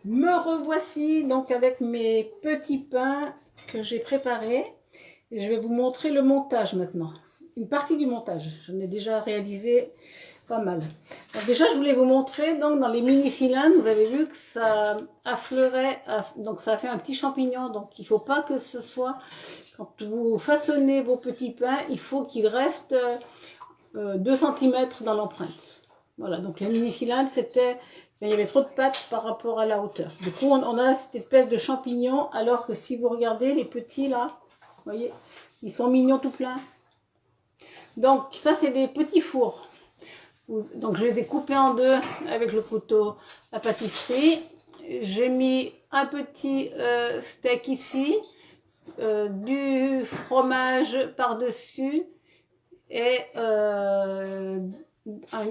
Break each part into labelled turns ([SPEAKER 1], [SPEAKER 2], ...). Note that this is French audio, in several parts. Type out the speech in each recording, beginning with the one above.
[SPEAKER 1] Me revoici donc avec mes petits pains que j'ai préparés. Et je vais vous montrer le montage maintenant. Une partie du montage. J'en ai déjà réalisé pas mal. Donc déjà, je voulais vous montrer, donc dans les mini cylindres, vous avez vu que ça affleurait, donc ça a fait un petit champignon. Donc il ne faut pas que ce soit, quand vous façonnez vos petits pains, il faut qu'il reste 2 cm dans l'empreinte. Voilà, donc les mini cylindres, c'était, il y avait trop de pâte par rapport à la hauteur. Du coup, on a cette espèce de champignon, alors que si vous regardez les petits là, vous voyez, ils sont mignons tout plein. Donc ça, c'est des petits fours. Donc je les ai coupés en deux avec le couteau à pâtisserie. J'ai mis un petit steak ici, du fromage par-dessus et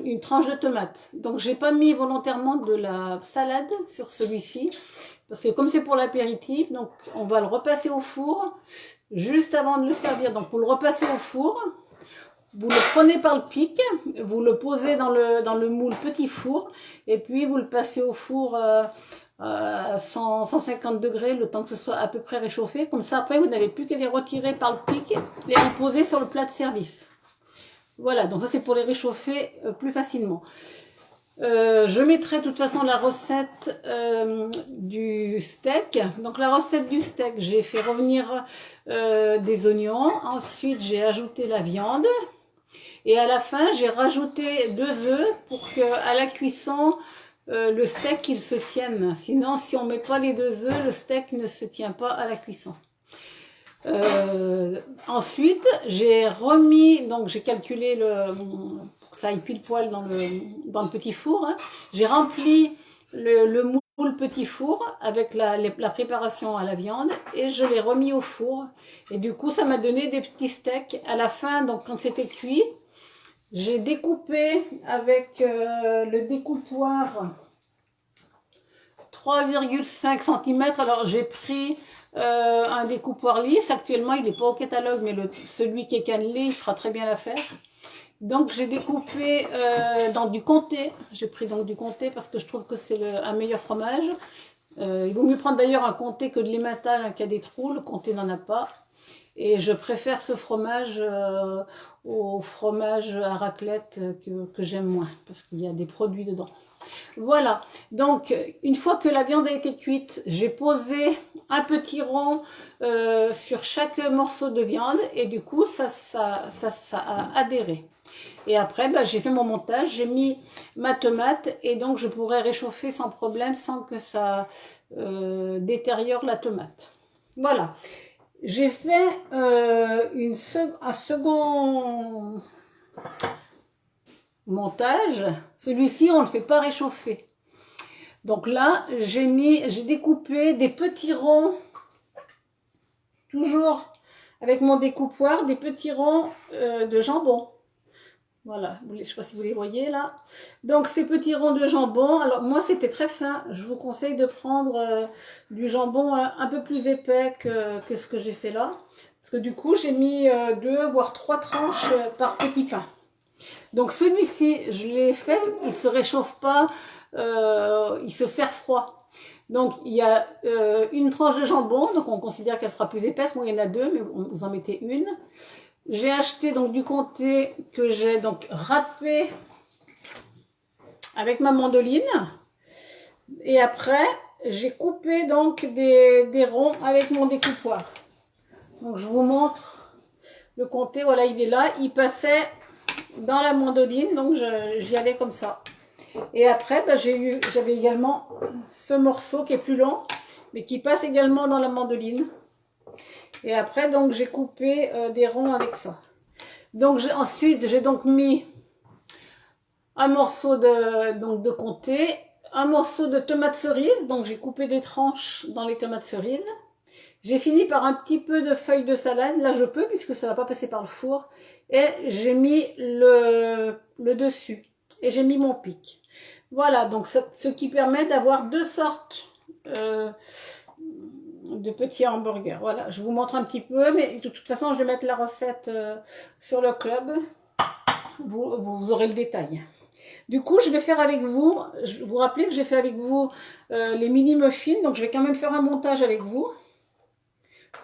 [SPEAKER 1] une tranche de tomate. Donc j'ai pas mis volontairement de la salade sur celui-ci parce que comme c'est pour l'apéritif, donc on va le repasser au four juste avant de le servir. Donc pour le repasser au four, vous le prenez par le pic, vous le posez dans le moule petit four et puis vous le passez au four à 150 degrés, le temps que ce soit à peu près réchauffé. Comme ça, après, vous n'avez plus qu'à les retirer par le pic et à le poser sur le plat de service. Voilà, donc ça c'est pour les réchauffer plus facilement. Je mettrai de toute façon la recette du steak. Donc la recette du steak, j'ai fait revenir des oignons. Ensuite, j'ai ajouté la viande. Et à la fin, j'ai rajouté 2 œufs pour que à la cuisson, le steak il se tienne. Sinon, si on met pas les 2 œufs, le steak ne se tient pas à la cuisson. Ensuite, j'ai remis, donc j'ai calculé pour que ça aille pile poil dans le petit four. Hein. J'ai rempli le moule petit four avec la préparation à la viande et je l'ai remis au four. Et du coup, ça m'a donné des petits steaks. À la fin, donc quand c'était cuit, j'ai découpé avec le découpoir 3,5 cm. Alors j'ai pris un découpoir lisse. Actuellement, il n'est pas au catalogue, mais celui qui est cannelé, il fera très bien l'affaire. Donc j'ai découpé dans du comté. J'ai pris donc du comté parce que je trouve que c'est un meilleur fromage. Il vaut mieux prendre d'ailleurs un comté que de l'emmental qui a des trous. Le comté n'en a pas. Et je préfère ce fromage au fromage à raclette que j'aime moins, parce qu'il y a des produits dedans. Voilà, donc une fois que la viande a été cuite, j'ai posé un petit rond sur chaque morceau de viande, et du coup ça a adhéré. Et après, j'ai fait mon montage, j'ai mis ma tomate, et donc je pourrais réchauffer sans problème, sans que ça détériore la tomate. Voilà. J'ai fait un second montage. Celui-ci, on ne le fait pas réchauffer. Donc là, j'ai découpé des petits ronds, toujours avec mon découpoir, des petits ronds de jambon. Voilà, je ne sais pas si vous les voyez là. Donc ces petits ronds de jambon, alors moi c'était très fin, je vous conseille de prendre du jambon un peu plus épais que ce que j'ai fait là. Parce que du coup j'ai mis 2 voire 3 tranches par petit pain. Donc celui-ci, je l'ai fait, il ne se réchauffe pas, il se sert froid. Donc il y a une tranche de jambon, donc on considère qu'elle sera plus épaisse, moi il y en a 2, mais vous en mettez une. J'ai acheté donc du comté que j'ai donc râpé avec ma mandoline. Et après, j'ai coupé donc des ronds avec mon découpoir. Donc je vous montre le comté, voilà, il est là. Il passait dans la mandoline, donc j'y allais comme ça. Et après, j'avais également ce morceau qui est plus long, mais qui passe également dans la mandoline. Et après, donc, j'ai coupé des ronds avec ça. Donc, ensuite, j'ai donc mis un morceau de comté, un morceau de tomate cerise. Donc, j'ai coupé des tranches dans les tomates cerises. J'ai fini par un petit peu de feuilles de salade. Là, je peux, puisque ça ne va pas passer par le four. Et j'ai mis le dessus. Et j'ai mis mon pic. Voilà, donc ce qui permet d'avoir 2 sortes de petits hamburgers. Voilà, je vous montre un petit peu, mais de toute façon, je vais mettre la recette sur le club. Vous aurez le détail. Du coup, je vais faire avec vous, je vous rappelle que j'ai fait avec vous les mini muffins, donc je vais quand même faire un montage avec vous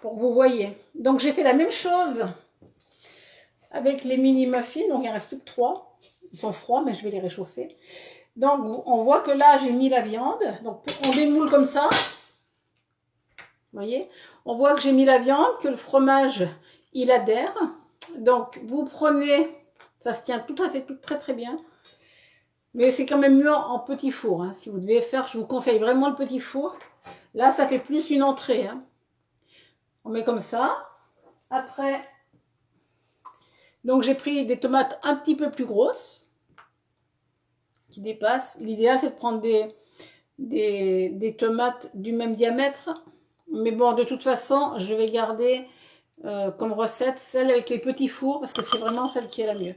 [SPEAKER 1] pour que vous voyez. Donc j'ai fait la même chose avec les mini muffins, donc il ne reste plus que 3. Ils sont froids, mais je vais les réchauffer. Donc on voit que là j'ai mis la viande, donc on démoule comme ça. Vous voyez, on voit que j'ai mis la viande, que le fromage il adhère. Donc vous prenez, ça se tient tout à fait, très très bien. Mais c'est quand même mieux en petit four. Hein. Si vous devez faire, je vous conseille vraiment le petit four. Là, ça fait plus une entrée. Hein. On met comme ça. Après, donc j'ai pris des tomates un petit peu plus grosses, qui dépassent. L'idéal, c'est de prendre des tomates du même diamètre. Mais bon, de toute façon, je vais garder comme recette celle avec les petits fours, parce que c'est vraiment celle qui est la mieux.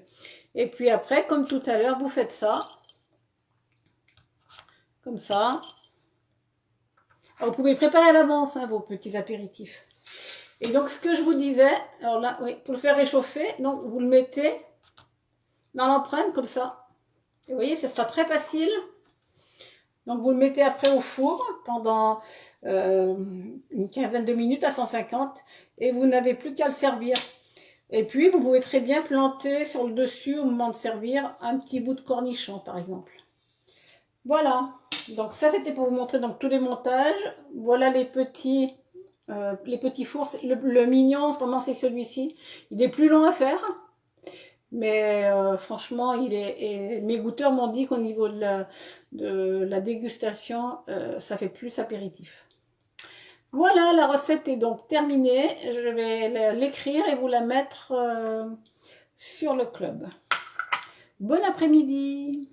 [SPEAKER 1] Et puis après, comme tout à l'heure, vous faites ça. Comme ça. Alors, vous pouvez préparer à l'avance hein, vos petits apéritifs. Et donc, ce que je vous disais, alors là, oui, pour le faire réchauffer, donc vous le mettez dans l'empreinte comme ça. Et vous voyez, ça sera très facile. Donc, vous le mettez après au four pendant une quinzaine de minutes à 150 et vous n'avez plus qu'à le servir. Et puis, vous pouvez très bien planter sur le dessus au moment de servir un petit bout de cornichon, par exemple. Voilà. Donc ça c'était pour vous montrer donc tous les montages. Voilà les petits fours. Le mignon, vraiment c'est celui-ci. Il est plus long à faire, mais franchement mes goûteurs m'ont dit qu'au niveau de la dégustation, ça fait plus apéritif. Voilà, la recette est donc terminée. Je vais l'écrire et vous la mettre sur le club. Bon après-midi.